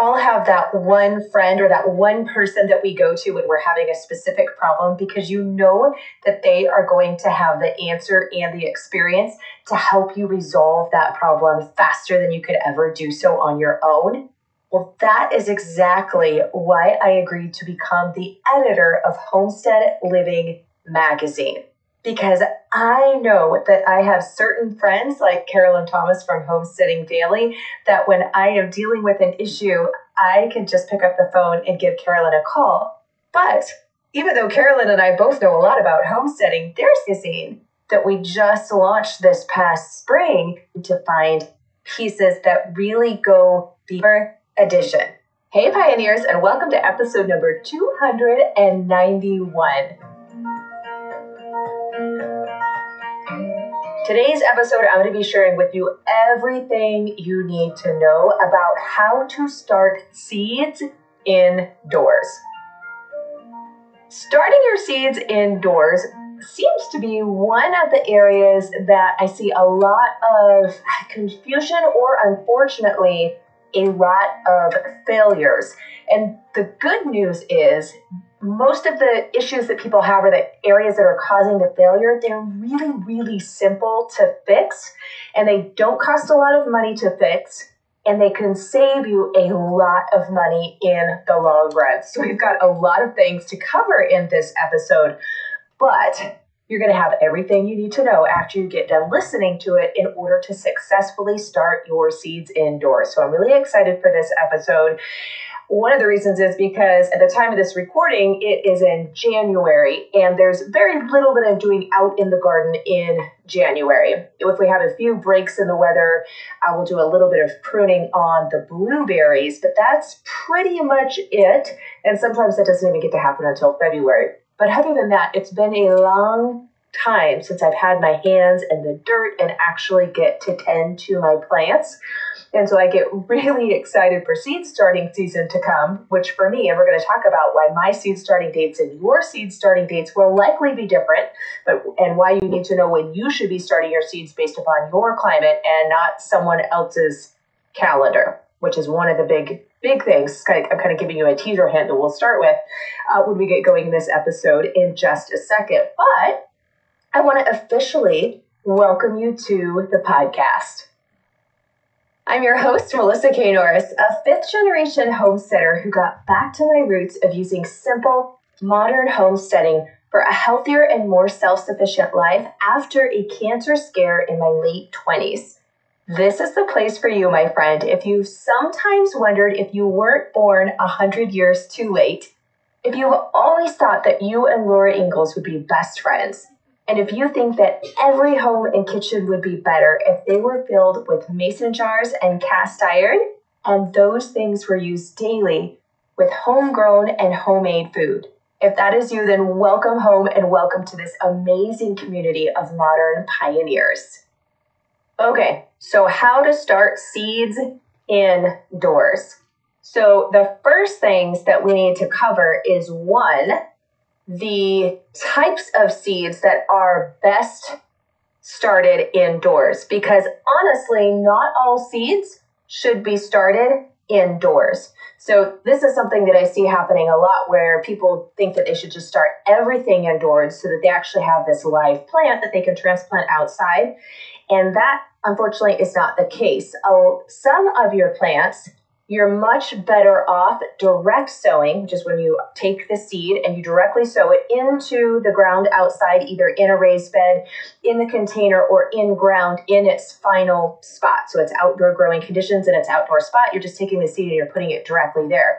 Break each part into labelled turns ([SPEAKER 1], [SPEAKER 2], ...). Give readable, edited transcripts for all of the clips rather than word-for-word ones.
[SPEAKER 1] all have that one friend or that one person that we go to when we're having a specific problem, because you know that they are going to have the answer and the experience to help you resolve that problem faster than you could ever do so on your own. Well, that is exactly why I agreed to become the editor of Homestead Living magazine. Because I know that I have certain friends like Carolyn Thomas from Homesteading Family that when I am dealing with an issue, I can just pick up the phone and give Carolyn a call. But even though Carolyn and I both know a lot about homesteading, there's a magazine that we just launched this past spring to find pieces that really go deeper edition. Hey pioneers, and welcome to episode number 291. Today's episode, I'm going to be sharing with you everything you need to know about how to start seeds indoors. Starting your seeds indoors seems to be one of the areas that I see a lot of confusion or, unfortunately, a lot of failures. And the good news is most of the issues that people have or the areas that are causing the failure, they're really, really simple to fix, and they don't cost a lot of money to fix, and they can save you a lot of money in the long run. So we've got a lot of things to cover in this episode, but you're going to have everything you need to know after you get done listening to it in order to successfully start your seeds indoors. So I'm really excited for this episode. One of the reasons is because at the time of this recording, it is in January, and there's very little that I'm doing out in the garden in January. If we have a few breaks in the weather, I will do a little bit of pruning on the blueberries, but that's pretty much it. And sometimes that doesn't even get to happen until February. But other than that, it's been a long time since I've had my hands in the dirt and actually get to tend to my plants. And so I get really excited for seed starting season to come, which for me, and we're going to talk about why my seed starting dates and your seed starting dates will likely be different, and why you need to know when you should be starting your seeds based upon your climate and not someone else's calendar, which is one of the big things. I'm kind of giving you a teaser hint that we'll start with when we get going in this episode in just a second. But I want to officially welcome you to the podcast. I'm your host, Melissa K. Norris, a fifth-generation homesteader who got back to my roots of using simple, modern homesteading for a healthier and more self-sufficient life after a cancer scare in my late 20s. This is the place for you, my friend, if you've sometimes wondered if you weren't born 100 years too late, if you've always thought that you and Laura Ingalls would be best friends, and if you think that every home and kitchen would be better if they were filled with mason jars and cast iron, and those things were used daily with homegrown and homemade food. If that is you, then welcome home and welcome to this amazing community of modern pioneers. Okay, so how to start seeds indoors. So the first things that we need to cover is one, the types of seeds that are best started indoors, because honestly, not all seeds should be started indoors. So this is something that I see happening a lot where people think that they should just start everything indoors so that they actually have this live plant that they can transplant outside. And that, unfortunately, is not the case. Some of your plants, you're much better off direct sowing, which is when you take the seed and you directly sow it into the ground outside, either in a raised bed, in the container, or in ground in its final spot. So it's outdoor growing conditions and its outdoor spot. You're just taking the seed and you're putting it directly there.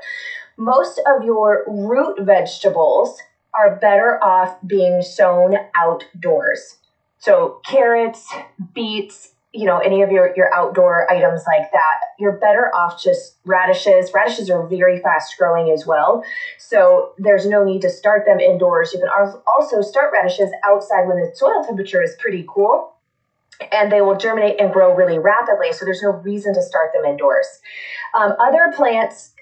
[SPEAKER 1] Most of your root vegetables are better off being sown outdoors. So carrots, beets, any of your outdoor items like that, you're better off just radishes. Radishes are very fast growing as well. So there's no need to start them indoors. You can also start radishes outside when the soil temperature is pretty cool, and they will germinate and grow really rapidly. So there's no reason to start them indoors. Other plants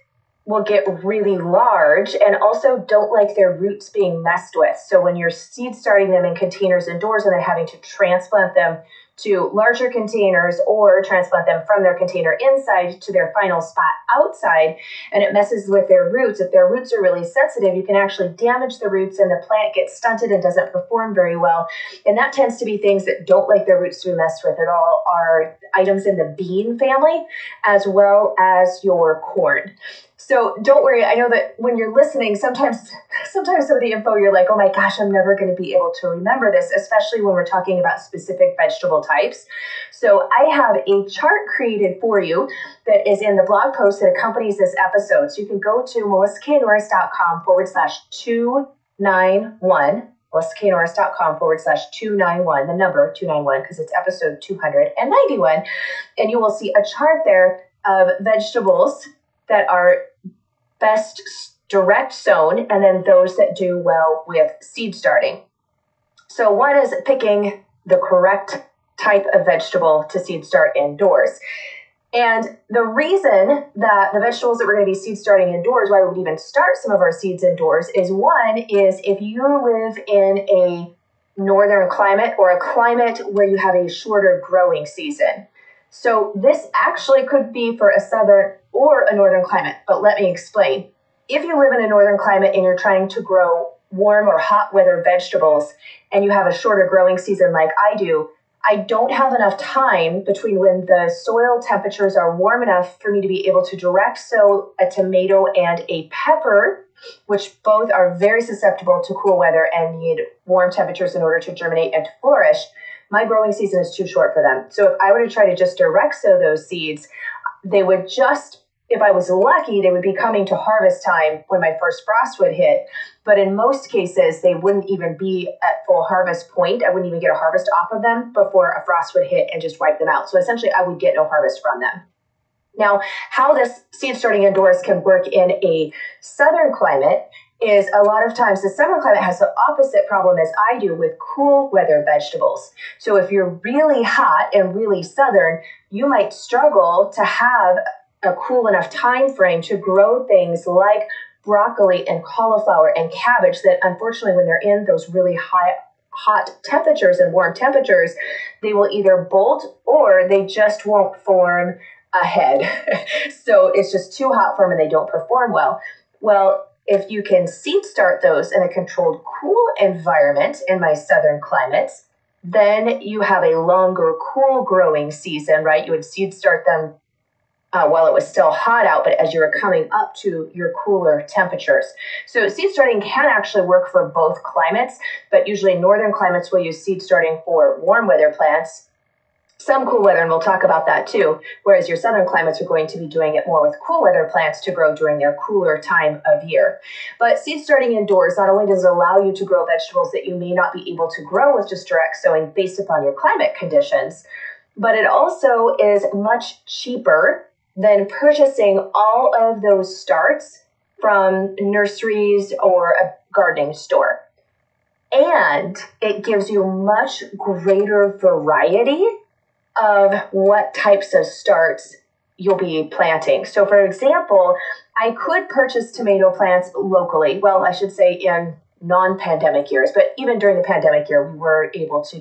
[SPEAKER 1] will get really large and also don't like their roots being messed with. So when you're seed starting them in containers indoors and then having to transplant them to larger containers or transplant them from their container inside to their final spot outside, and it messes with their roots. If their roots are really sensitive, you can actually damage the roots and the plant gets stunted and doesn't perform very well. And that tends to be things that don't like their roots to be messed with at all are items in the bean family, as well as your corn. So don't worry. I know that when you're listening, sometimes some of the info, you're like, oh my gosh, I'm never going to be able to remember this, especially when we're talking about specific vegetable types. So I have a chart created for you that is in the blog post that accompanies this episode. So you can go to melissaknorris.com/291, melissaknorris.com/291, the number 291, because it's episode 291. And you will see a chart there of vegetables that are best direct sown, and then those that do well with seed starting. So one is picking the correct type of vegetable to seed start indoors. And the reason that the vegetables that we're going to be seed starting indoors, why we would even start some of our seeds indoors, is one is if you live in a northern climate or a climate where you have a shorter growing season. So this actually could be for a southern or a northern climate, but let me explain. If you live in a northern climate and you're trying to grow warm or hot weather vegetables and you have a shorter growing season like I do, I don't have enough time between when the soil temperatures are warm enough for me to be able to direct sow a tomato and a pepper, which both are very susceptible to cool weather and need warm temperatures in order to germinate and to flourish. My growing season is too short for them. So if I were to try to just direct sow those seeds, they would just, if I was lucky, they would be coming to harvest time when my first frost would hit. But in most cases, they wouldn't even be at full harvest point. I wouldn't even get a harvest off of them before a frost would hit and just wipe them out. So essentially, I would get no harvest from them. Now, how this seed starting indoors can work in a southern climate is a lot of times the southern climate has the opposite problem as I do with cool weather vegetables. So if you're really hot and really southern, you might struggle to have a cool enough time frame to grow things like broccoli and cauliflower and cabbage that unfortunately when they're in those really hot temperatures and warm temperatures, they will either bolt or they just won't form a head. So it's just too hot for them and they don't perform well. Well, if you can seed start those in a controlled cool environment in my southern climates, then you have a longer cool growing season, right? You would seed start them while it was still hot out, but as you were coming up to your cooler temperatures. So seed starting can actually work for both climates, but usually northern climates will use seed starting for warm weather plants, some cool weather, and we'll talk about that too, whereas your southern climates are going to be doing it more with cool weather plants to grow during their cooler time of year. But seed starting indoors, not only does it allow you to grow vegetables that you may not be able to grow with just direct sowing based upon your climate conditions, but it also is much cheaper than purchasing all of those starts from nurseries or a gardening store. And it gives you much greater variety of what types of starts you'll be planting. So for example, I could purchase tomato plants locally. Well, I should say in non-pandemic years, but even during the pandemic year, we were able to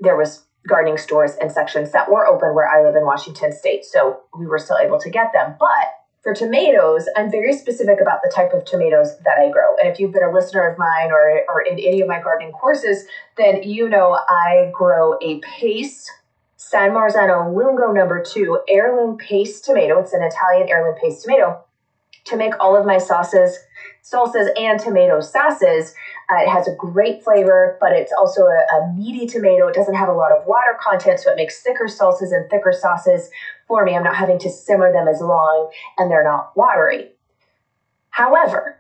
[SPEAKER 1] there was gardening stores and sections that were open where I live in Washington State. So we were still able to get them. But for tomatoes, I'm very specific about the type of tomatoes that I grow. And if you've been a listener of mine or in any of my gardening courses, then you know I grow a Pace San Marzano Lungo #2 heirloom paste tomato. It's an Italian heirloom paste tomato to make all of my salsas and tomato sauces. It has a great flavor, but it's also a meaty tomato. It doesn't have a lot of water content, so it makes thicker salsas and thicker sauces for me. I'm not having to simmer them as long, and they're not watery. However,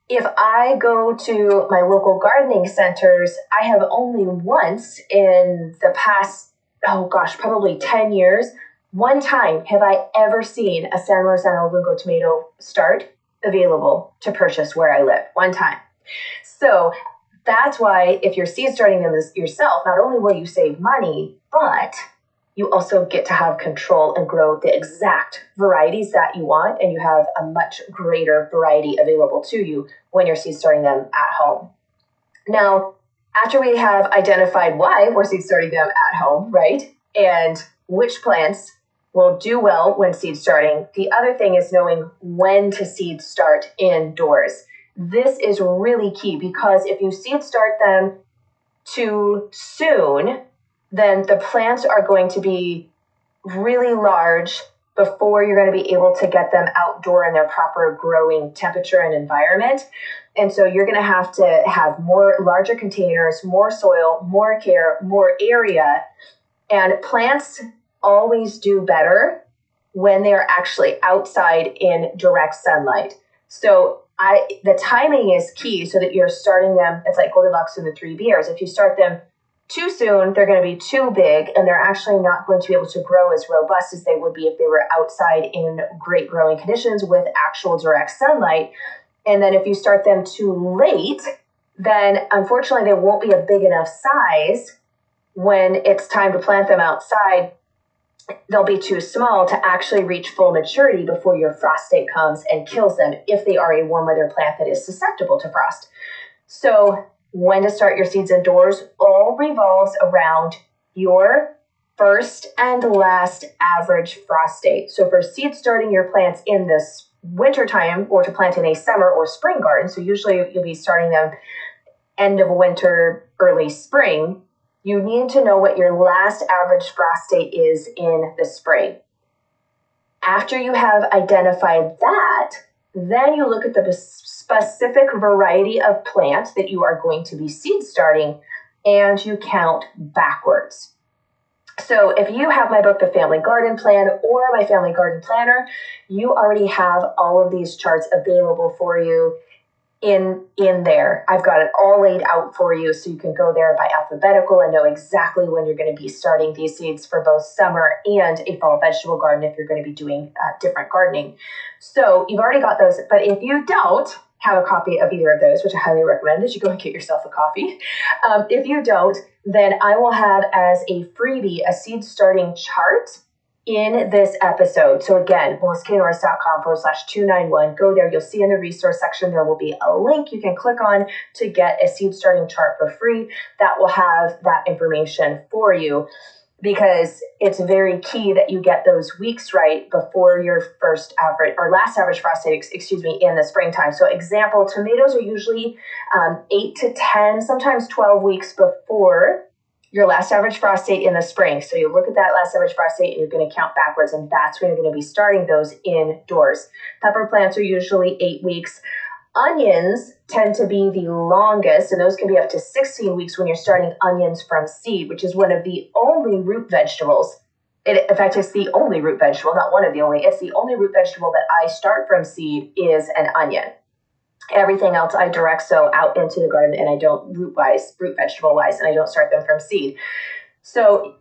[SPEAKER 1] if I go to my local gardening centers, I have only once in the past, probably 10 years, one time have I ever seen a San Marzano Lungo tomato start available to purchase where I live. One time. So that's why if you're seed starting them yourself, not only will you save money, but you also get to have control and grow the exact varieties that you want, and you have a much greater variety available to you when you're seed starting them at home. Now, After we have identified why we're seed starting them at home, right? And which plants will do well when seed starting, the other thing is knowing when to seed start indoors. This is really key because if you seed start them too soon, then the plants are going to be really large before you're going to be able to get them outdoor in their proper growing temperature and environment. And so you're going to have more larger containers, more soil, more care, more area. And plants always do better when they're actually outside in direct sunlight. So the timing is key so that you're starting them. It's like Goldilocks and the Three Bears. If you start them too soon, they're going to be too big and they're actually not going to be able to grow as robust as they would be if they were outside in great growing conditions with actual direct sunlight. And then if you start them too late, then unfortunately they won't be a big enough size when it's time to plant them outside. They'll be too small to actually reach full maturity before your frost date comes and kills them if they are a warm weather plant that is susceptible to frost. So when to start your seeds indoors all revolves around your first and last average frost date. So for seed starting your plants in this winter time or to plant in a summer or spring garden, so usually you'll be starting them end of winter, early spring, you need to know what your last average frost date is in the spring. After you have identified that, then you look at the specific variety of plant that you are going to be seed starting and you count backwards. So if you have my book, The Family Garden Plan, or my Family Garden Planner, you already have all of these charts available for you in there. I've got it all laid out for you so you can go there by alphabetical and know exactly when you're going to be starting these seeds for both summer and a fall vegetable garden if you're going to be doing different gardening. So you've already got those, but if you don't have a copy of either of those, which I highly recommend that you go and get yourself a copy. If you don't, then I will have as a freebie a seed starting chart in this episode. So again, melissaknorris.com/291. Go there. You'll see in the resource section, there will be a link you can click on to get a seed starting chart for free. That will have that information for you because it's very key that you get those weeks right before your first average or last average frost date, in the springtime. So example, tomatoes are usually 8 to 10, sometimes 12 weeks before your last average frost date in the spring. So you look at that last average frost date and you're going to count backwards, and that's when you're going to be starting those indoors. Pepper plants are usually 8 weeks. Onions tend to be the longest, and those can be up to 16 weeks when you're starting onions from seed, which is one of the only root vegetables. In fact, it's the only root vegetable, not one of the only. It's the only root vegetable that I start from seed is an onion. Everything else I direct sow out into the garden, and I don't root vegetable wise, and I don't start them from seed. So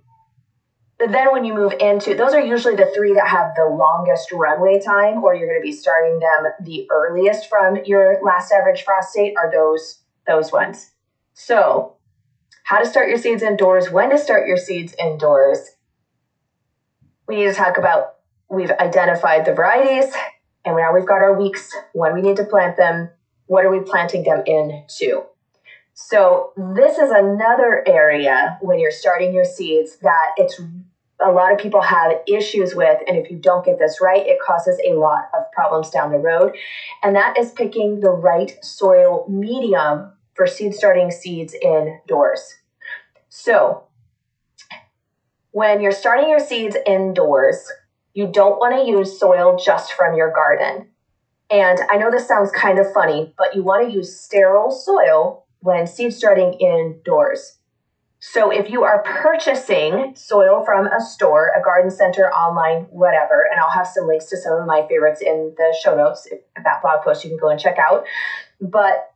[SPEAKER 1] then when you move into, those are usually the three that have the longest runway time, or you're going to be starting them the earliest from your last average frost date are those ones. So how to start your seeds indoors, when to start your seeds indoors. We need to talk about, we've identified the varieties, and now we've got our weeks when we need to plant them. What are we planting them into? So this is another area when you're starting your seeds that it's a lot of people have issues with. And if you don't get this right, it causes a lot of problems down the road. And that is picking the right soil medium for seed starting seeds indoors. So when you're starting your seeds indoors, you don't want to use soil just from your garden. And I know this sounds kind of funny, but you want to use sterile soil when seed starting indoors. So if you are purchasing soil from a store, a garden center, online, whatever, and I'll have some links to some of my favorites in the show notes, that blog post you can go and check out, but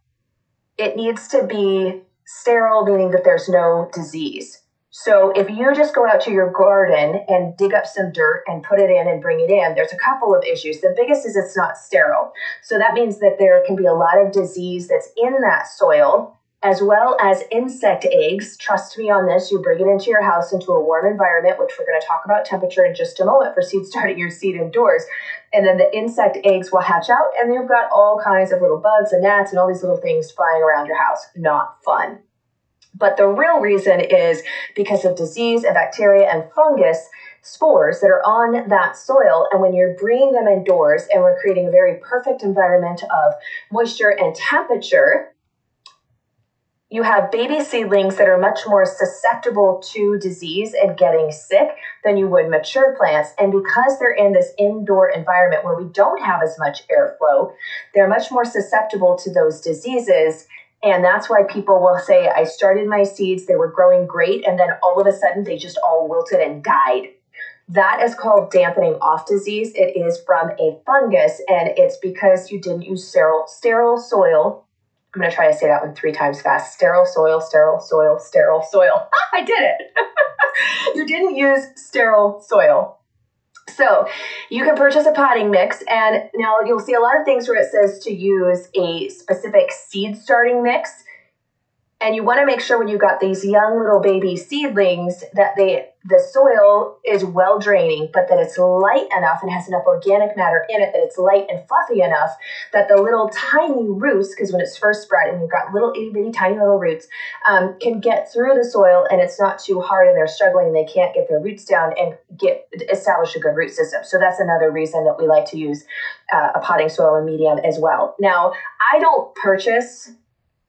[SPEAKER 1] it needs to be sterile, meaning that there's no disease. So if you just go out to your garden and dig up some dirt and put it in and bring it in, there's a couple of issues. The biggest is it's not sterile. So that means that there can be a lot of disease that's in that soil, as well as insect eggs. Trust me on this. You bring it into your house, into a warm environment, which we're going to talk about temperature in just a moment for seed starting your seed indoors. And then the insect eggs will hatch out, and you've got all kinds of little bugs and gnats and all these little things flying around your house. Not fun. But the real reason is because of disease and bacteria and fungus spores that are on that soil. And when you're bringing them indoors and we're creating a very perfect environment of moisture and temperature, you have baby seedlings that are much more susceptible to disease and getting sick than you would mature plants. And because they're in this indoor environment where we don't have as much airflow, they're much more susceptible to those diseases. And that's why people will say, I started my seeds, they were growing great, and then all of a sudden they just all wilted and died. That is called dampening off disease. It is from a fungus, and it's because you didn't use sterile soil. I'm going to try to say that one 3 times fast. Sterile soil, sterile soil, sterile soil. I did it. You didn't use sterile soil. So you can purchase a potting mix, and now you'll see a lot of things where it says to use a specific seed starting mix. And you want to make sure when you've got these young little baby seedlings that the soil is well draining, but that it's light enough and has enough organic matter in it, that it's light and fluffy enough that the little tiny roots, because when it's first spread and you've got little itty bitty tiny little roots, can get through the soil and it's not too hard and they're struggling and they can't get their roots down and establish a good root system. So that's another reason that we like to use a potting soil and medium as well. Now, I don't purchase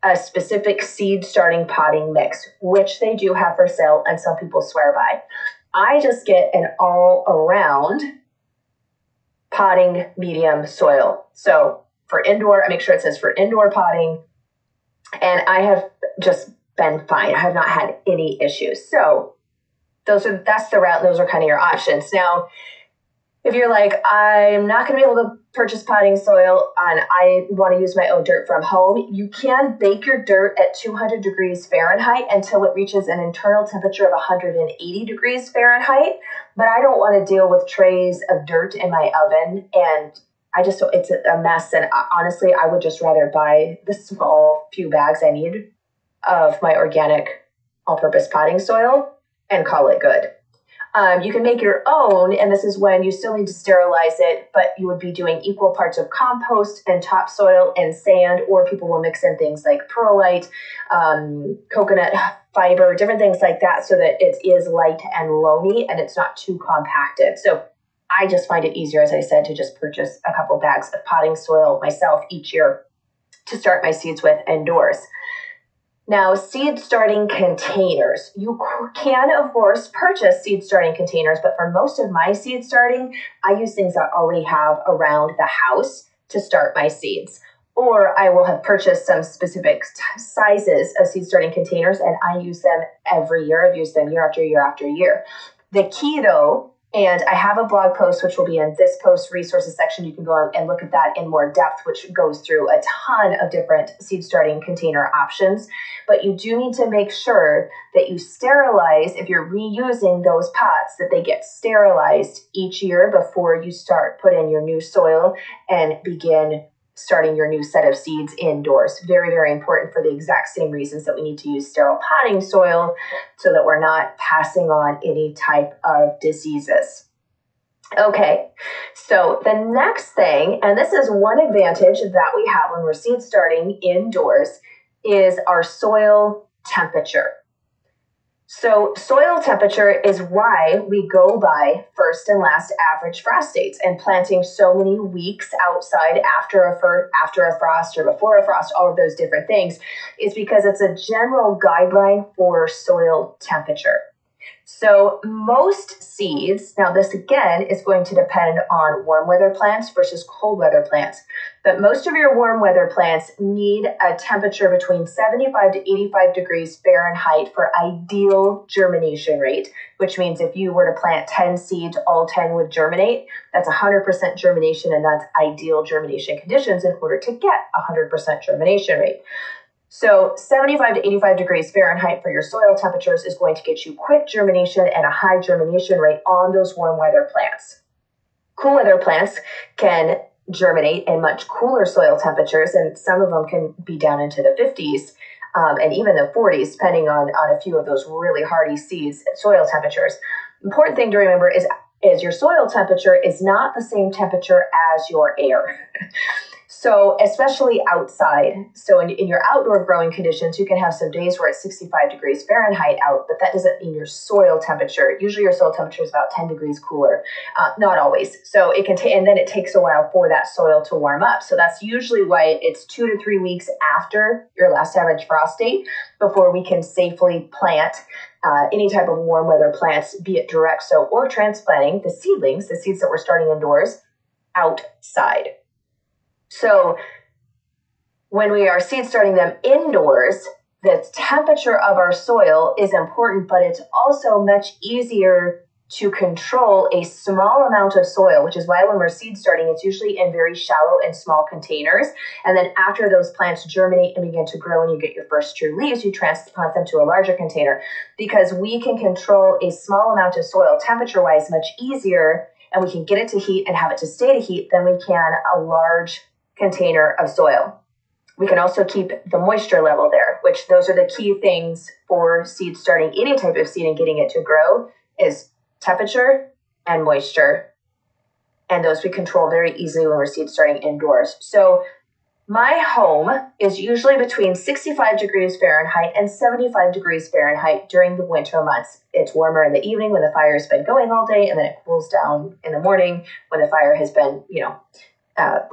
[SPEAKER 1] a specific seed starting potting mix, which they do have for sale and some people swear by. I just get an all around potting medium soil. So for indoor, I make sure it says for indoor potting, and I have just been fine. I have not had any issues. So that's the route. Those are kind of your options. Now, if you're like, I'm not going to be able to purchase potting soil and I want to use my own dirt from home, you can bake your dirt at 200 degrees Fahrenheit until it reaches an internal temperature of 180 degrees Fahrenheit. But I don't want to deal with trays of dirt in my oven, and it's a mess. And honestly, I would just rather buy the small few bags I need of my organic all-purpose potting soil and call it good. You can make your own, and this is when you still need to sterilize it, but you would be doing equal parts of compost and topsoil and sand, or people will mix in things like perlite, coconut fiber, different things like that, so that it is light and loamy and it's not too compacted. So I just find it easier, as I said, to just purchase a couple bags of potting soil myself each year to start my seeds with indoors. Now, seed starting containers. You can, of course, purchase seed starting containers, but for most of my seed starting, I use things I already have around the house to start my seeds. Or I will have purchased some specific sizes of seed starting containers, and I use them every year. I've used them year after year after year. The key, though, and I have a blog post, which will be in this post resources section. You can go out and look at that in more depth, which goes through a ton of different seed starting container options. But you do need to make sure that you sterilize, if you're reusing those pots, that they get sterilized each year before you put in your new soil and begin starting your new set of seeds indoors. Very, very important for the exact same reasons that we need to use sterile potting soil so that we're not passing on any type of diseases. Okay, so the next thing, and this is one advantage that we have when we're seed starting indoors, is our soil temperature. So soil temperature is why we go by first and last average frost dates, and planting so many weeks outside after a frost or before a frost, all of those different things, is because it's a general guideline for soil temperature. So most seeds, now this again is going to depend on warm weather plants versus cold weather plants, but most of your warm weather plants need a temperature between 75 to 85 degrees Fahrenheit for ideal germination rate, which means if you were to plant 10 seeds, all 10 would germinate. That's 100% germination, and that's ideal germination conditions in order to get 100% germination rate. So 75 to 85 degrees Fahrenheit for your soil temperatures is going to get you quick germination and a high germination rate on those warm weather plants. Cool weather plants can germinate in much cooler soil temperatures, and some of them can be down into the 50s and even the 40s, depending on a few of those really hardy seeds at soil temperatures. Important thing to remember is your soil temperature is not the same temperature as your air. So especially outside, so in your outdoor growing conditions, you can have some days where it's 65 degrees Fahrenheit out, but that doesn't mean your soil temperature. Usually your soil temperature is about 10 degrees cooler, not always. So it can take, and then it takes a while for that soil to warm up. So that's usually why it's 2 to 3 weeks after your last average frost date before we can safely plant any type of warm weather plants, be it direct sow or transplanting the seedlings, the seeds that we're starting indoors, outside. So when we are seed starting them indoors, the temperature of our soil is important, but it's also much easier to control a small amount of soil, which is why when we're seed starting, it's usually in very shallow and small containers. And then after those plants germinate and begin to grow and you get your first true leaves, you transplant them to a larger container, because we can control a small amount of soil temperature-wise much easier, and we can get it to heat and have it to stay to heat than we can a large container of soil. We can also keep the moisture level there, which those are the key things for seed starting any type of seed and getting it to grow is temperature and moisture. And those we control very easily when we're seed starting indoors. So my home is usually between 65 degrees Fahrenheit and 75 degrees Fahrenheit during the winter months. It's warmer in the evening when the fire has been going all day, and then it cools down in the morning when the fire has been,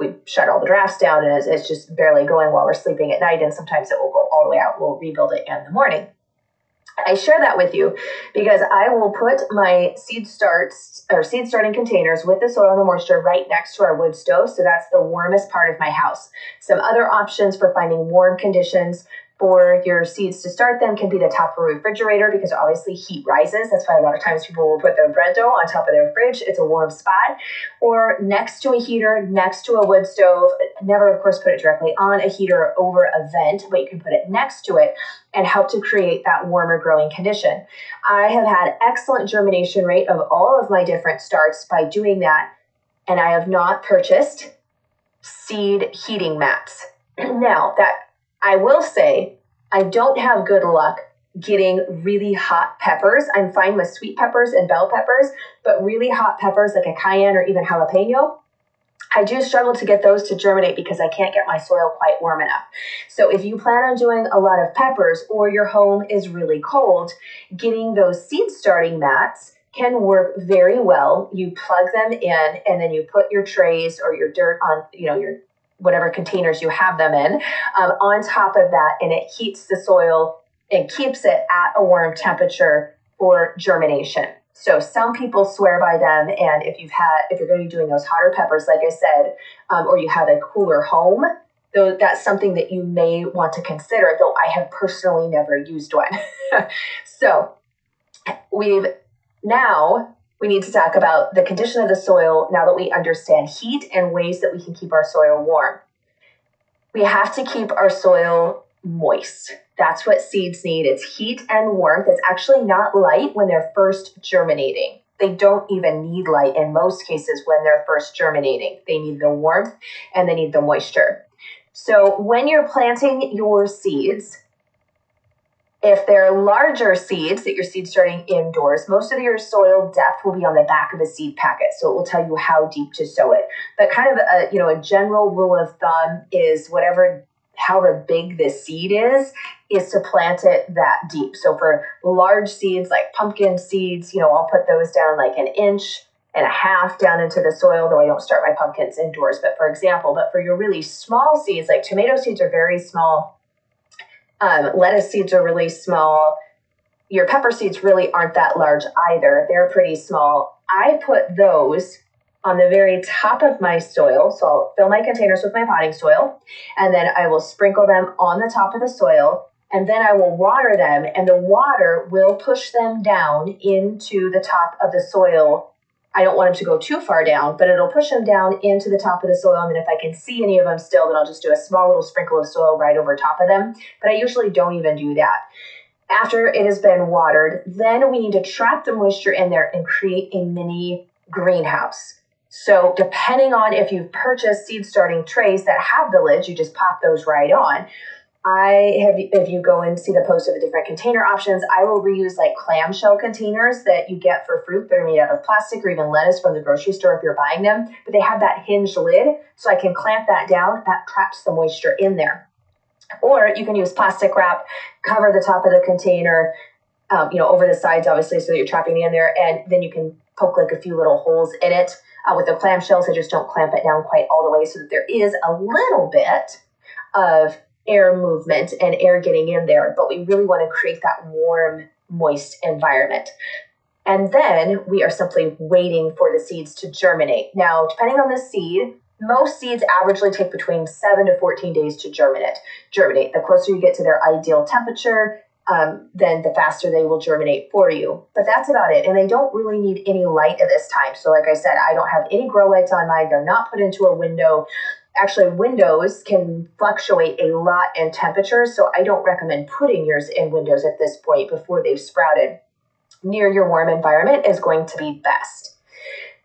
[SPEAKER 1] we shut all the drafts down and it's just barely going while we're sleeping at night. And sometimes it will go all the way out. We'll rebuild it in the morning. I share that with you because I will put my seed starting containers with the soil and the moisture right next to our wood stove. So that's the warmest part of my house. Some other options for finding warm conditions for your seeds to start them can be the top of a refrigerator, because obviously heat rises. That's why a lot of times people will put their bread dough on top of their fridge. It's a warm spot. Or next to a heater, next to a wood stove. Never, of course, put it directly on a heater or over a vent, but you can put it next to it and help to create that warmer growing condition. I have had excellent germination rate of all of my different starts by doing that, and I have not purchased seed heating mats. Now, that I will say, I don't have good luck getting really hot peppers. I'm fine with sweet peppers and bell peppers, but really hot peppers like a cayenne or even jalapeno, I do struggle to get those to germinate because I can't get my soil quite warm enough. So if you plan on doing a lot of peppers or your home is really cold, getting those seed starting mats can work very well. You plug them in and then you put your trays or your dirt on, your whatever containers you have them in, on top of that, and it heats the soil and keeps it at a warm temperature for germination. So some people swear by them, and if you're going to be doing those hotter peppers, like I said, or you have a cooler home, though that's something that you may want to consider, though I have personally never used one. So we need to talk about the condition of the soil now that we understand heat and ways that we can keep our soil warm. We have to keep our soil moist. That's what seeds need. It's heat and warmth. It's actually not light when they're first germinating. They don't even need light in most cases when they're first germinating. They need the warmth and they need the moisture. So when you're planting your seeds, if they're larger seeds that you're seed starting indoors, most of your soil depth will be on the back of a seed packet. So it will tell you how deep to sow it. But kind of a general rule of thumb is however big the seed is to plant it that deep. So for large seeds like pumpkin seeds, I'll put those down like 1.5 inches down into the soil, though I don't start my pumpkins indoors. But for your really small seeds, like tomato seeds are very small. Lettuce seeds are really small. Your pepper seeds really aren't that large either. They're pretty small. I put those on the very top of my soil. So I'll fill my containers with my potting soil, and then I will sprinkle them on the top of the soil, and then I will water them, and the water will push them down into the top of the soil. I don't want them to go too far down, but it'll push them down into the top of the soil. And then if I can see any of them still, then I'll just do a small little sprinkle of soil right over top of them. But I usually don't even do that. After it has been watered, then we need to trap the moisture in there and create a mini greenhouse. So depending on if you've purchased seed starting trays that have the lids, you just pop those right on. if you go and see the post of the different container options, I will reuse like clamshell containers that you get for fruit that are made out of plastic, or even lettuce from the grocery store if you're buying them. But they have that hinged lid, so I can clamp that down. That traps the moisture in there. Or you can use plastic wrap, cover the top of the container, over the sides, obviously, so that you're trapping it in there. And then you can poke like a few little holes in it with the clamshells. So just don't clamp it down quite all the way, so that there is a little bit of air movement and air getting in there. But we really want to create that warm, moist environment. And then we are simply waiting for the seeds to germinate. Now, depending on the seed, most seeds averagely take between 7 to 14 days to germinate. The closer you get to their ideal temperature, then the faster they will germinate for you. But that's about it. And they don't really need any light at this time. So like I said, I don't have any grow lights on mine. They're not put into a window. Actually, windows can fluctuate a lot in temperature. So I don't recommend putting yours in windows at this point before they've sprouted. Near your warm environment is going to be best.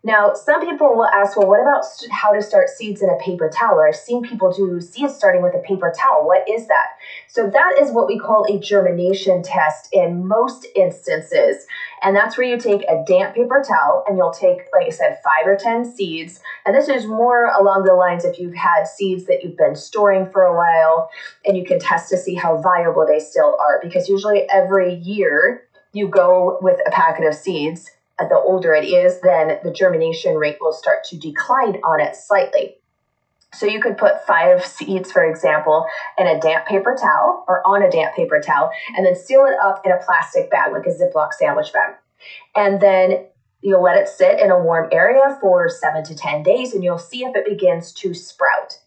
[SPEAKER 1] Now, some people will ask, well, what about how to start seeds in a paper towel? Or I've seen people do seeds starting with a paper towel. What is that? So that is what we call a germination test in most instances. And that's where you take a damp paper towel and you'll take, like I said, 5 or 10 seeds. And this is more along the lines if you've had seeds that you've been storing for a while, and you can test to see how viable they still are. Because usually every year you go with a packet of seeds, the older it is, then the germination rate will start to decline on it slightly. So you could put 5 seeds, for example, in a damp paper towel or on a damp paper towel, and then seal it up in a plastic bag, like a Ziploc sandwich bag. And then you'll let it sit in a warm area for 7 to 10 days, and you'll see if it begins to sprout.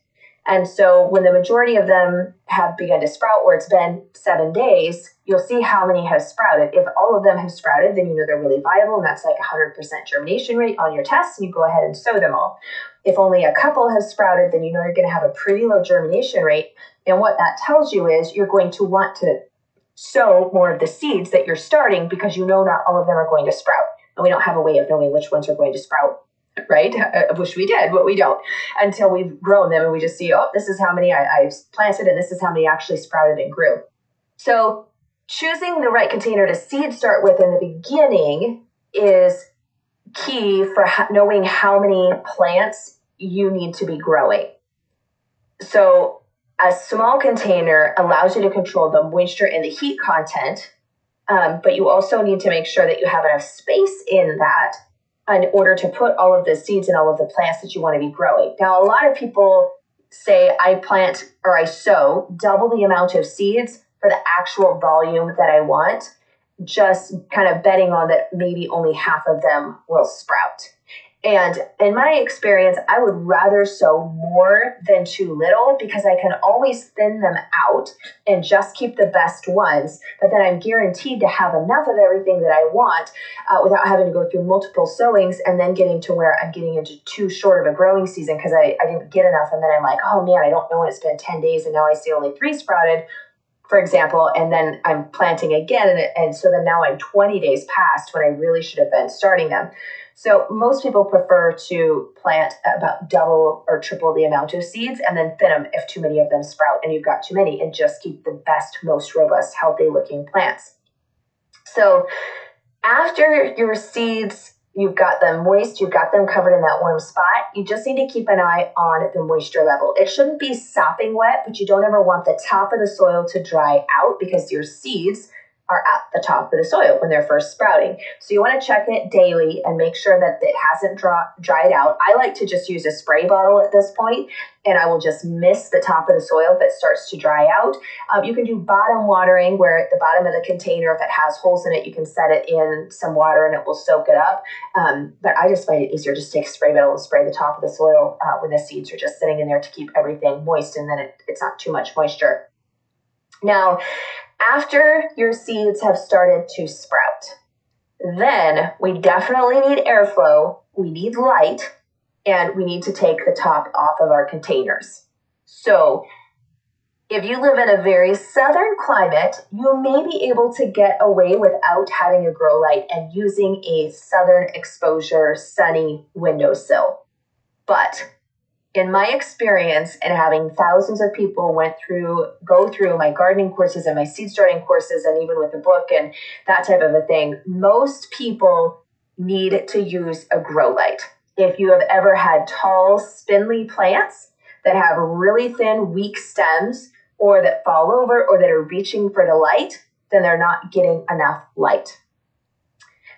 [SPEAKER 1] And so when the majority of them have begun to sprout, or it's been 7 days, you'll see how many have sprouted. If all of them have sprouted, then you know they're really viable, and that's like 100% germination rate on your test, and you go ahead and sow them all. If only a couple have sprouted, then you know you're going to have a pretty low germination rate. And what that tells you is you're going to want to sow more of the seeds that you're starting, because you know not all of them are going to sprout. And we don't have a way of knowing which ones are going to sprout. Right? I wish we did, but we don't, until we've grown them and we just see, oh, this is how many I've planted and this is how many actually sprouted and grew. So choosing the right container to seed start with in the beginning is key for knowing how many plants you need to be growing. So a small container allows you to control the moisture and the heat content, but you also need to make sure that you have enough space in that in order to put all of the seeds and all of the plants that you want to be growing. Now, a lot of people say I plant or I sow double the amount of seeds for the actual volume that I want, just kind of betting on that maybe only half of them will sprout. And in my experience, I would rather sow more than too little, because I can always thin them out and just keep the best ones. But then I'm guaranteed to have enough of everything that I want without having to go through multiple sowings and then getting to where I'm getting into too short of a growing season because I didn't get enough. And then I'm like, oh man, I don't know, it's been 10 days and now I see only 3 sprouted, for example, and then I'm planting again. And so then now I'm 20 days past when I really should have been starting them. So most people prefer to plant about double or triple the amount of seeds and then thin them if too many of them sprout and you've got too many, and just keep the best, most robust, healthy looking plants. So after your seeds, you've got them moist, you've got them covered in that warm spot, you just need to keep an eye on the moisture level. It shouldn't be sopping wet, but you don't ever want the top of the soil to dry out, because your seeds are at the top of the soil when they're first sprouting. So you want to check it daily and make sure that it hasn't dried out. I like to just use a spray bottle at this point, and I will just mist the top of the soil if it starts to dry out. You can do bottom watering, where at the bottom of the container, if it has holes in it, you can set it in some water and it will soak it up. But I just find it easier just to take a spray bottle and spray the top of the soil when the seeds are just sitting in there to keep everything moist, and then it's not too much moisture. Now, after your seeds have started to sprout, then we definitely need airflow, we need light, and we need to take the top off of our containers. So if you live in a very southern climate, you may be able to get away without having a grow light and using a southern exposure sunny windowsill. But in my experience and having thousands of people go through my gardening courses and my seed starting courses, and even with the book and that type of a thing, most people need to use a grow light. If you have ever had tall, spindly plants that have really thin, weak stems, or that fall over, or that are reaching for the light, then they're not getting enough light.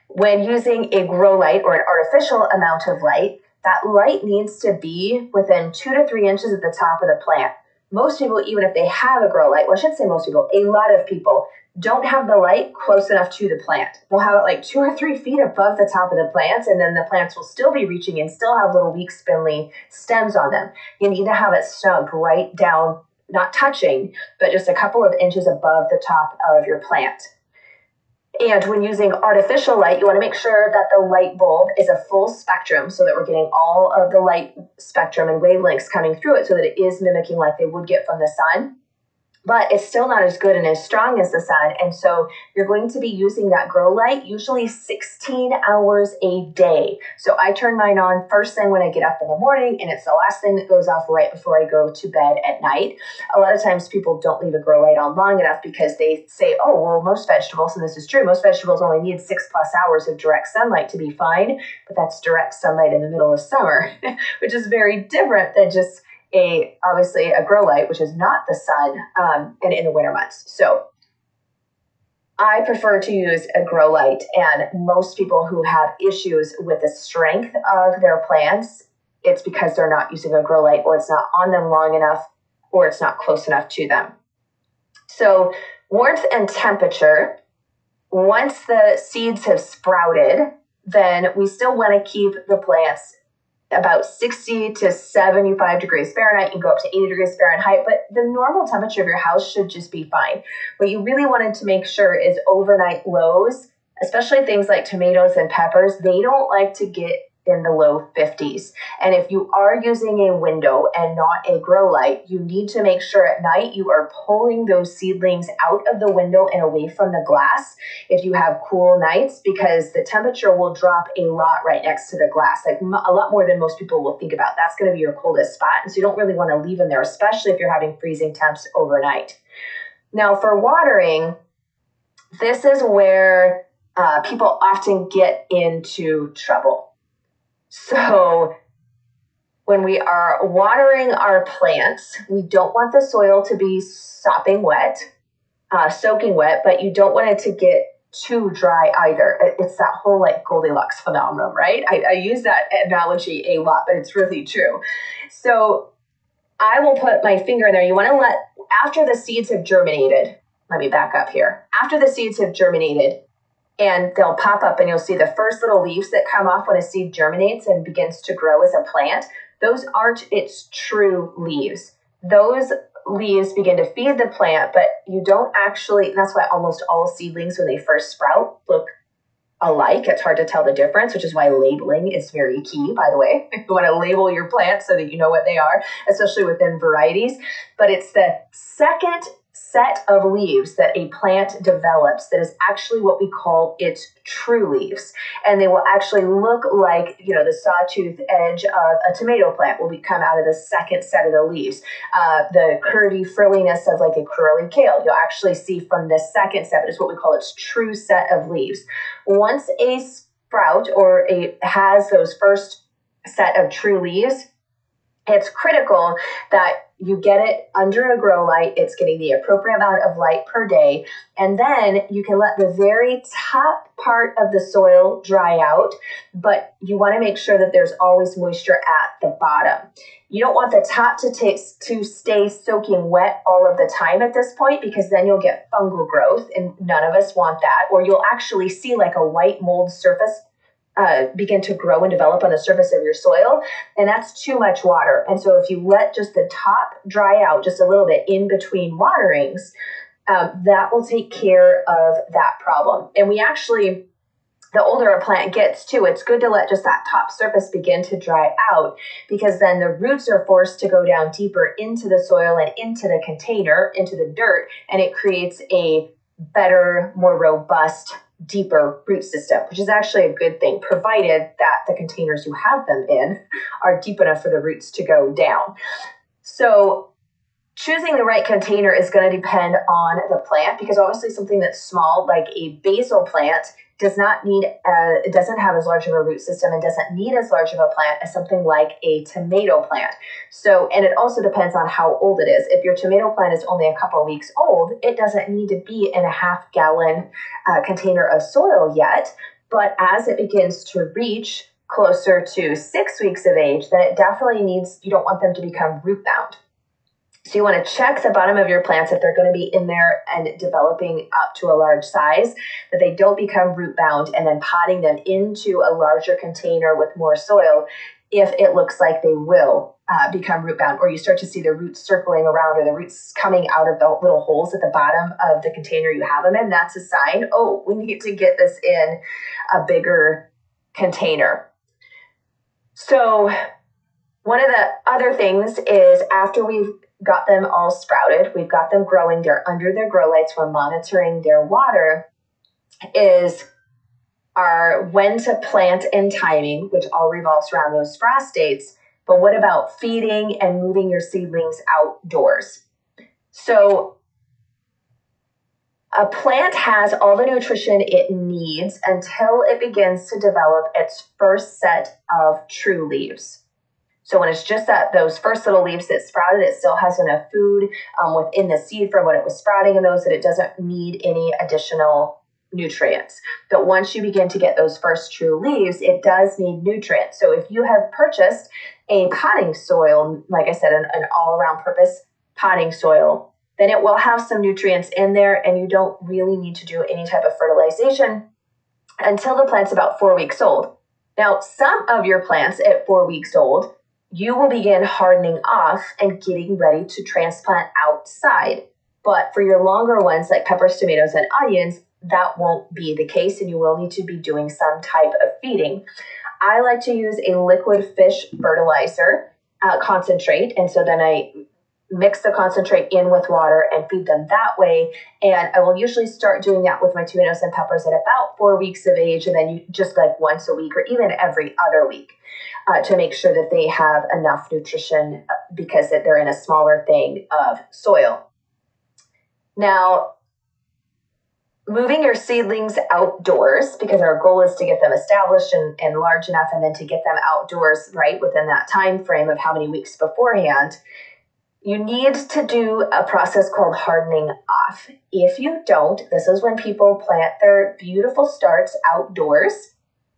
[SPEAKER 1] When using a grow light or an artificial amount of light, that light needs to be within 2 to 3 inches at the top of the plant. Most people, even if they have a grow light, well, I shouldn't say most people, a lot of people don't have the light close enough to the plant. They'll have it like 2 or 3 feet above the top of the plants, and then the plants will still be reaching and still have little weak spindly stems on them. You need to have it snug right down, not touching, but just a couple of inches above the top of your plant. And when using artificial light, you want to make sure that the light bulb is a full spectrum so that we're getting all of the light spectrum and wavelengths coming through it so that it is mimicking like they would get from the sun. But it's still not as good and as strong as the sun. And so you're going to be using that grow light usually 16 hours a day. So I turn mine on first thing when I get up in the morning, and it's the last thing that goes off right before I go to bed at night. A lot of times people don't leave a grow light on long enough because they say, oh, well, most vegetables, and this is true, most vegetables only need 6+ hours of direct sunlight to be fine. But that's direct sunlight in the middle of summer, which is very different than just obviously a grow light, which is not the sun, and in the winter months. So I prefer to use a grow light, and most people who have issues with the strength of their plants, it's because they're not using a grow light, or it's not on them long enough, or it's not close enough to them. So warmth and temperature, once the seeds have sprouted, then we still want to keep the plants about 60 to 75 degrees Fahrenheit. You can go up to 80 degrees Fahrenheit, but the normal temperature of your house should just be fine. What you really wanted to make sure is overnight lows, especially things like tomatoes and peppers, they don't like to get in the low 50s. And if you are using a window and not a grow light, you need to make sure at night you are pulling those seedlings out of the window and away from the glass if you have cool nights, because the temperature will drop a lot right next to the glass, like a lot more than most people will think about. That's going to be your coldest spot. And so you don't really want to leave them there, especially if you're having freezing temps overnight. Now for watering, this is where people often get into trouble. So when we are watering our plants, we don't want the soil to be soaking wet, but you don't want it to get too dry either. It's that whole like Goldilocks phenomenon, right? I use that analogy a lot, but it's really true. So I will put my finger in there. You want to after the seeds have germinated, let me back up here. After the seeds have germinated, and they'll pop up and you'll see the first little leaves that come off when a seed germinates and begins to grow as a plant. Those aren't its true leaves. Those leaves begin to feed the plant, but you don't actually, that's why almost all seedlings when they first sprout look alike. It's hard to tell the difference, which is why labeling is very key, by the way. You want to label your plants so that you know what they are, especially within varieties. But it's the second set of leaves that a plant develops that is actually what we call its true leaves. And they will actually look like, the sawtooth edge of a tomato plant will come out of the second set of the leaves. The curvy frilliness of like a curly kale, you'll actually see from the second set, but it's what we call its true set of leaves. Once a sprout has those first set of true leaves, it's critical that you get it under a grow light. It's getting the appropriate amount of light per day. And then you can let the very top part of the soil dry out, but you want to make sure that there's always moisture at the bottom. You don't want the top to stay soaking wet all of the time at this point, because then you'll get fungal growth, and none of us want that. Or you'll actually see like a white mold surface begin to grow and develop on the surface of your soil, and that's too much water. And so if you let just the top dry out just a little bit in between waterings, that will take care of that problem. And we actually, the older a plant gets too, it's good to let just that top surface begin to dry out, because then the roots are forced to go down deeper into the soil and into the container, into the dirt, and it creates a better, more robust deeper root system, which is actually a good thing, provided that the containers you have them in are deep enough for the roots to go down. So choosing the right container is going to depend on the plant, because obviously something that's small, like a basil plant, it doesn't have as large of a root system and doesn't need as large of a plant as something like a tomato plant. So, and it also depends on how old it is. If your tomato plant is only a couple weeks old, it doesn't need to be in a half-gallon container of soil yet. But as it begins to reach closer to 6 weeks of age, then it definitely needs, you don't want them to become root bound. So you want to check the bottom of your plants if they're going to be in there and developing up to a large size, that they don't become root bound, and then potting them into a larger container with more soil if it looks like they will become root bound, or you start to see the roots circling around or the roots coming out of the little holes at the bottom of the container you have them in. That's a sign, oh, we need to get this in a bigger container. So one of the other things is, after we've got them all sprouted, we've got them growing, they're under their grow lights, we're monitoring their water, is our when to plant and timing, which all revolves around those frost dates. But what about feeding and moving your seedlings outdoors? So a plant has all the nutrition it needs until it begins to develop its first set of true leaves. So when it's just those first little leaves that sprouted, it still has enough food within the seed from when it was sprouting in those, that it doesn't need any additional nutrients. But once you begin to get those first true leaves, it does need nutrients. So if you have purchased a potting soil, like I said, an all-around purpose potting soil, then it will have some nutrients in there, and you don't really need to do any type of fertilization until the plant's about 4 weeks old. Now, some of your plants at 4 weeks old, you will begin hardening off and getting ready to transplant outside. But for your longer ones, like peppers, tomatoes, and onions, that won't be the case, and you will need to be doing some type of feeding. I like to use a liquid fish fertilizer concentrate, and so then I mix the concentrate in with water and feed them that way. And I will usually start doing that with my tomatoes and peppers at about 4 weeks of age, and then you just like once a week or even every other week to make sure that they have enough nutrition, because they're in a smaller thing of soil. Now, moving your seedlings outdoors, because our goal is to get them established and large enough, and then to get them outdoors, right, within that time frame of how many weeks beforehand, you need to do a process called hardening off. If you don't, this is when people plant their beautiful starts outdoors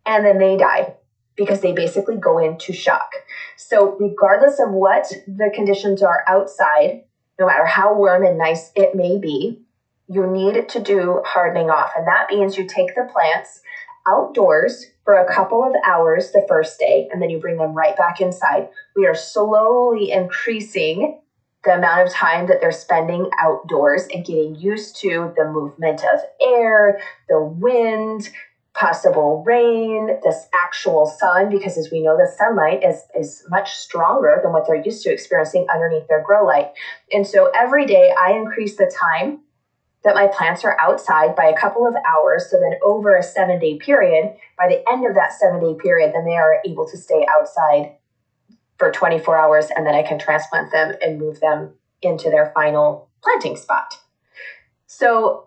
[SPEAKER 1] and then they die, because they basically go into shock. So regardless of what the conditions are outside, no matter how warm and nice it may be, you need to do hardening off. And that means you take the plants outdoors for a couple of hours the first day, and then you bring them right back inside. We are slowly increasing the amount of time that they're spending outdoors and getting used to the movement of air, the wind, possible rain, this actual sun, because as we know, the sunlight is much stronger than what they're used to experiencing underneath their grow light. And so every day I increase the time that my plants are outside by a couple of hours. So then over a 7-day period, by the end of that 7-day period, then they are able to stay outside for 24 hours, and then I can transplant them and move them into their final planting spot. So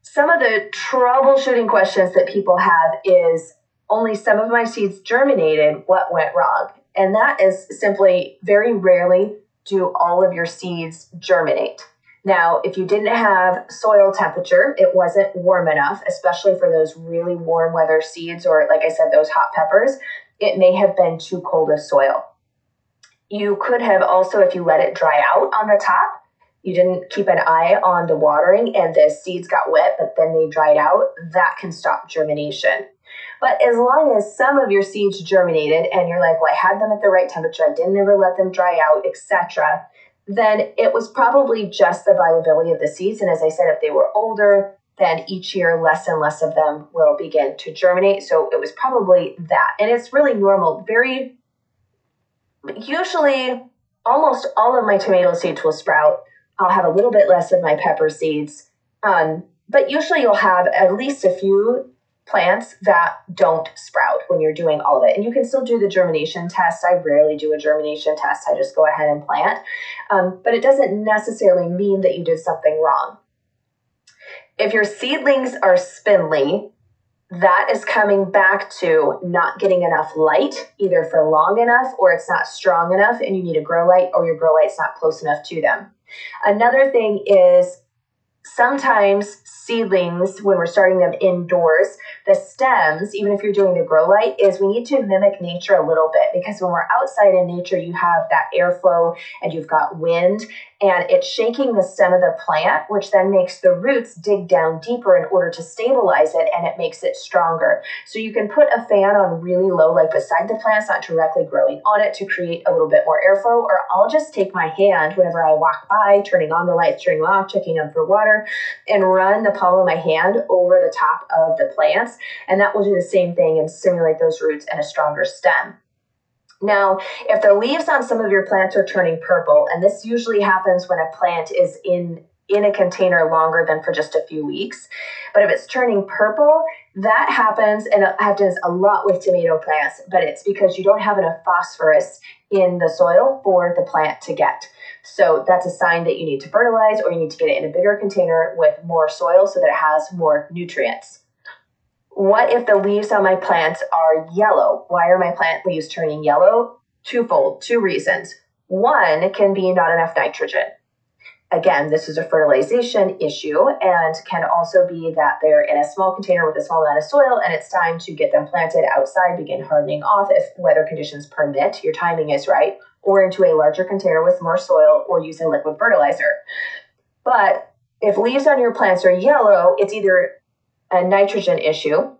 [SPEAKER 1] some of the troubleshooting questions that people have is, only some of my seeds germinated, what went wrong? And that is simply, very rarely do all of your seeds germinate. Now, if you didn't have soil temperature, it wasn't warm enough, especially for those really warm weather seeds, or like I said, those hot peppers, it may have been too cold of soil. You could have also, if you let it dry out on the top, you didn't keep an eye on the watering and the seeds got wet, but then they dried out, that can stop germination. But as long as some of your seeds germinated and you're like, well, I had them at the right temperature, I didn't ever let them dry out, etc., then it was probably just the viability of the seeds. And as I said, if they were older, then each year less and less of them will begin to germinate. So it was probably that. And it's really normal. Usually almost all of my tomato seeds will sprout. I'll have a little bit less of my pepper seeds. But usually you'll have at least a few plants that don't sprout when you're doing all of it. And you can still do the germination test. I rarely do a germination test. I just go ahead and plant. But it doesn't necessarily mean that you did something wrong. If your seedlings are spindly, that is coming back to not getting enough light, either for long enough or it's not strong enough and you need a grow light, or your grow light's not close enough to them. Another thing is sometimes seedlings, when we're starting them indoors, the stems, even if you're doing the grow light, is we need to mimic nature a little bit, because when we're outside in nature, you have that airflow and you've got wind, and it's shaking the stem of the plant, which then makes the roots dig down deeper in order to stabilize it, and it makes it stronger. So you can put a fan on really low, like beside the plants, not directly growing on it, to create a little bit more airflow, or I'll just take my hand whenever I walk by, turning on the lights, turning them off, checking them for water, and run the palm of my hand over the top of the plants, and that will do the same thing and stimulate those roots and a stronger stem. Now, if the leaves on some of your plants are turning purple, and this usually happens when a plant is in a container longer than for just a few weeks, but if it's turning purple, that happens, and it happens a lot with tomato plants, but it's because you don't have enough phosphorus in the soil for the plant to get. So that's a sign that you need to fertilize, or you need to get it in a bigger container with more soil so that it has more nutrients. What if the leaves on my plants are yellow? Why are my plant leaves turning yellow? Twofold, two reasons. One can be not enough nitrogen. Again, this is a fertilization issue, and can also be that they're in a small container with a small amount of soil, and it's time to get them planted outside, begin hardening off if weather conditions permit, your timing is right, or into a larger container with more soil, or use a liquid fertilizer. But if leaves on your plants are yellow, it's either a nitrogen issue,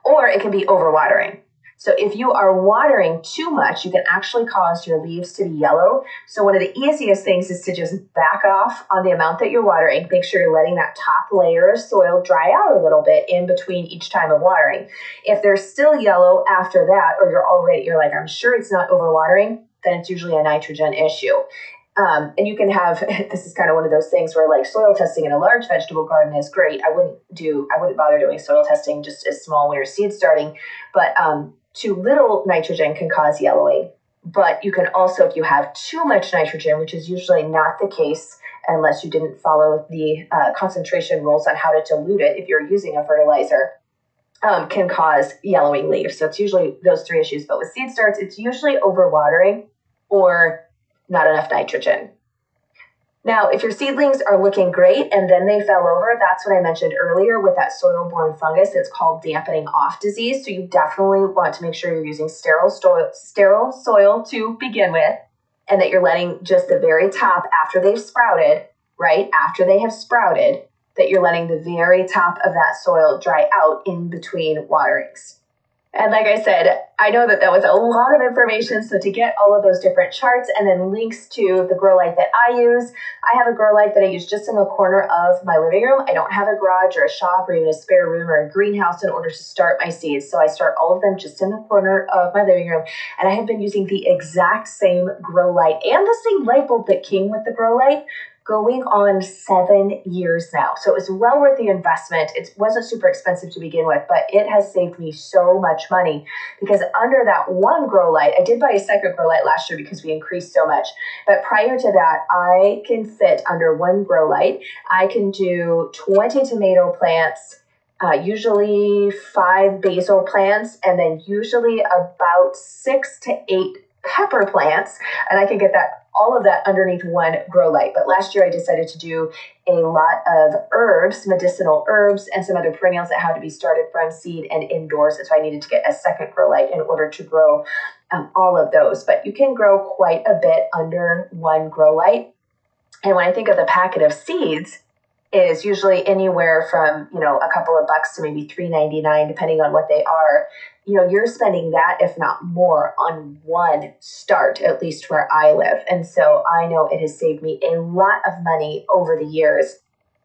[SPEAKER 1] or it can be overwatering. So if you are watering too much, you can actually cause your leaves to be yellow. So one of the easiest things is to just back off on the amount that you're watering. Make sure you're letting that top layer of soil dry out a little bit in between each time of watering. If they're still yellow after that, or you're like, I'm sure it's not overwatering, then it's usually a nitrogen issue. And you can have, this is kind of one of those things where, like, soil testing in a large vegetable garden is great. I wouldn't bother doing soil testing just as small when you're seed starting, but too little nitrogen can cause yellowing. But you can also, if you have too much nitrogen, which is usually not the case unless you didn't follow the concentration rules on how to dilute it if you're using a fertilizer, can cause yellowing leaves. So it's usually those three issues. But with seed starts, it's usually overwatering or not enough nitrogen. Now, if your seedlings are looking great and then they fell over, that's what I mentioned earlier with that soil-borne fungus. It's called dampening off disease. So you definitely want to make sure you're using sterile soil to begin with, and that you're letting just the very top after they've sprouted, right? After they have sprouted, that you're letting the very top of that soil dry out in between waterings. And like I said, I know that was a lot of information. So to get all of those different charts and then links to the grow light that I use, I have a grow light that I use just in the corner of my living room. I don't have a garage or a shop or even a spare room or a greenhouse in order to start my seeds. So I start all of them just in the corner of my living room. And I have been using the exact same grow light and the same light bulb that came with the grow light going on 7 years now. So it was well worth the investment. It wasn't super expensive to begin with, but it has saved me so much money, because under that one grow light, I did buy a second grow light last year because we increased so much. But prior to that, I can fit under one grow light. I can do 20 tomato plants, usually 5 basil plants, and then usually about 6 to 8 pepper plants, and I can get all of that underneath one grow light. But last year I decided to do a lot of herbs, medicinal herbs, and some other perennials that had to be started from seed and indoors. And so I needed to get a second grow light in order to grow all of those. But you can grow quite a bit under one grow light. And when I think of the packet of seeds, is usually anywhere from, a couple of bucks to maybe $3.99, depending on what they are. You're spending that, if not more, on one start, at least where I live. And so I know it has saved me a lot of money over the years.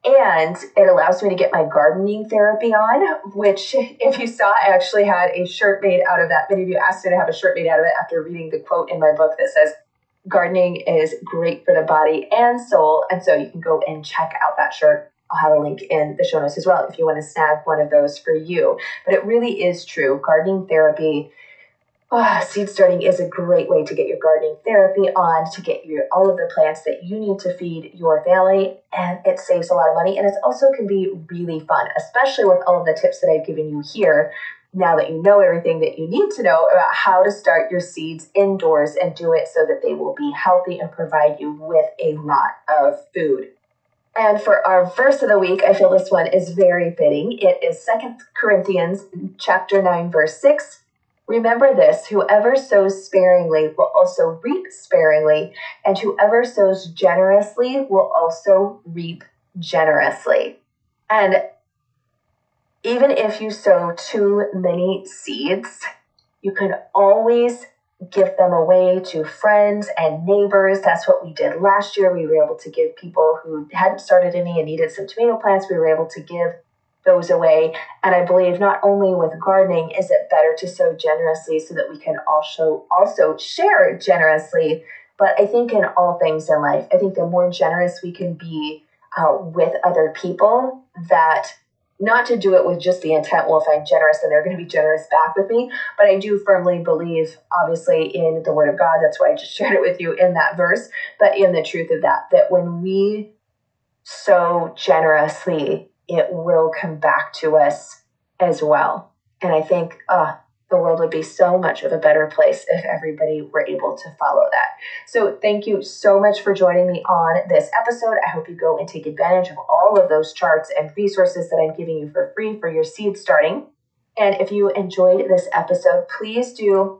[SPEAKER 1] And it allows me to get my gardening therapy on, which, if you saw, I actually had a shirt made out of that. Many of you asked me to have a shirt made out of it after reading the quote in my book that says, gardening is great for the body and soul. And so you can go and check out that shirt I'll have a link in the show notes as well if you want to snag one of those for you. But it really is true. Gardening therapy, seed starting is a great way to get your gardening therapy on, to get all of the plants that you need to feed your family, and it saves a lot of money, and it also can be really fun, especially with all of the tips that I've given you here. Now that you know everything that you need to know about how to start your seeds indoors and do it so that they will be healthy and provide you with a lot of food. And for our verse of the week, I feel this one is very fitting. It is 2 Corinthians chapter 9, verse 6. Remember this, whoever sows sparingly will also reap sparingly, and whoever sows generously will also reap generously. And even if you sow too many seeds, you can always give them away to friends and neighbors. That's what we did last year. We were able to give people who hadn't started any and needed some tomato plants. We were able to give those away. And I believe not only with gardening is it better to sow generously so that we can also share generously, but I think in all things in life, I think the more generous we can be with other people, that not to do it with just the intent, well, if I'm generous, then they're going to be generous back with me. But I do firmly believe, obviously, in the Word of God. That's why I just shared it with you in that verse, but in the truth of that when we sow generously, it will come back to us as well. And I think the world would be so much of a better place if everybody were able to follow that. So thank you so much for joining me on this episode. I hope you go and take advantage of all of those charts and resources that I'm giving you for free for your seed starting. And if you enjoyed this episode, please do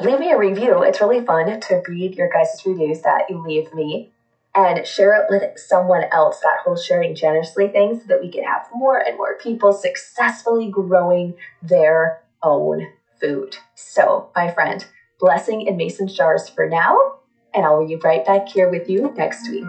[SPEAKER 1] leave me a review. It's really fun to read your guys' reviews that you leave me, and share it with someone else, that whole sharing generously thing, so that we can have more and more people successfully growing their own food. So, my friend, blessing in mason jars for now, and I'll be right back here with you next week.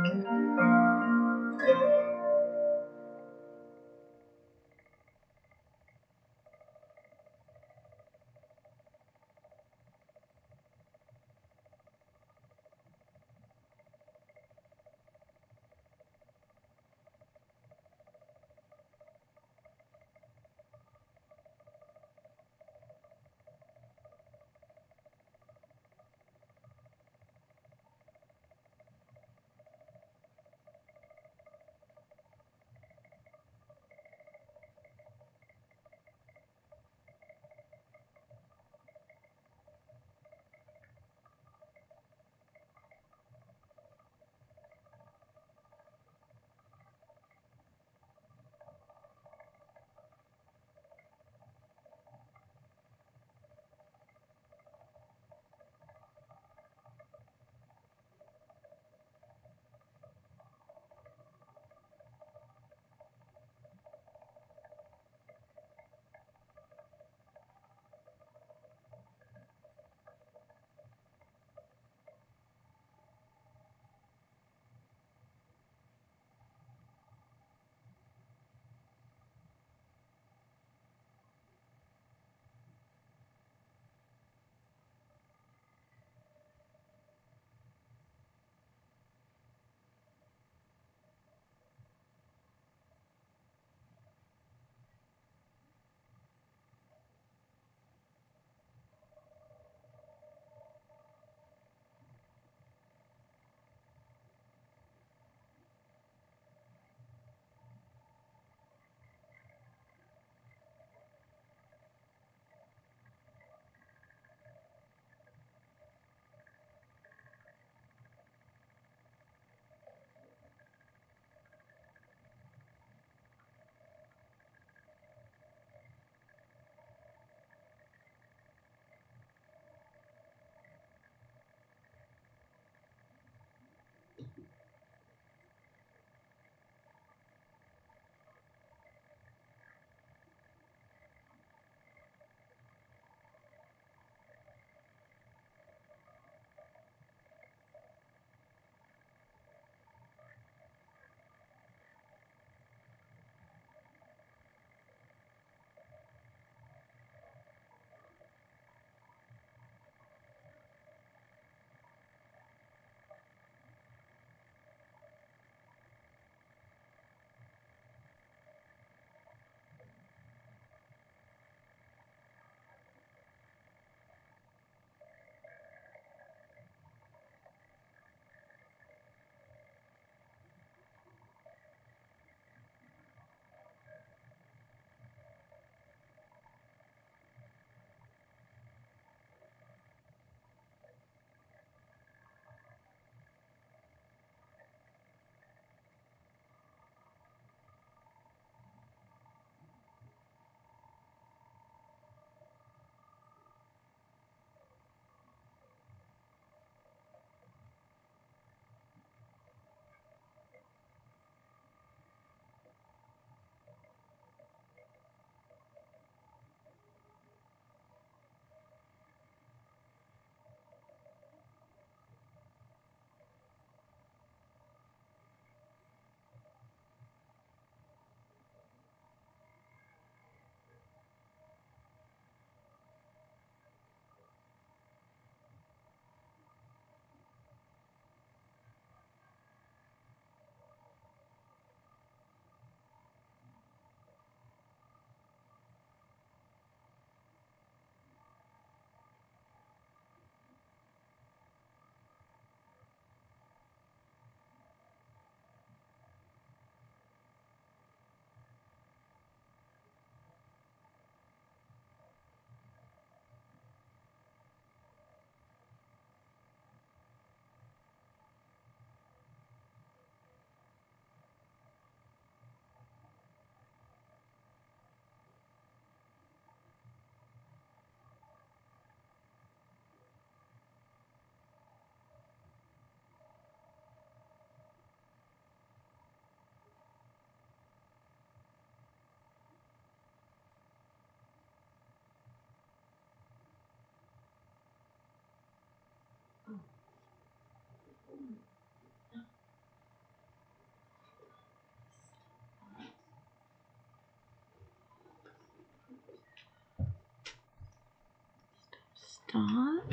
[SPEAKER 2] Stop.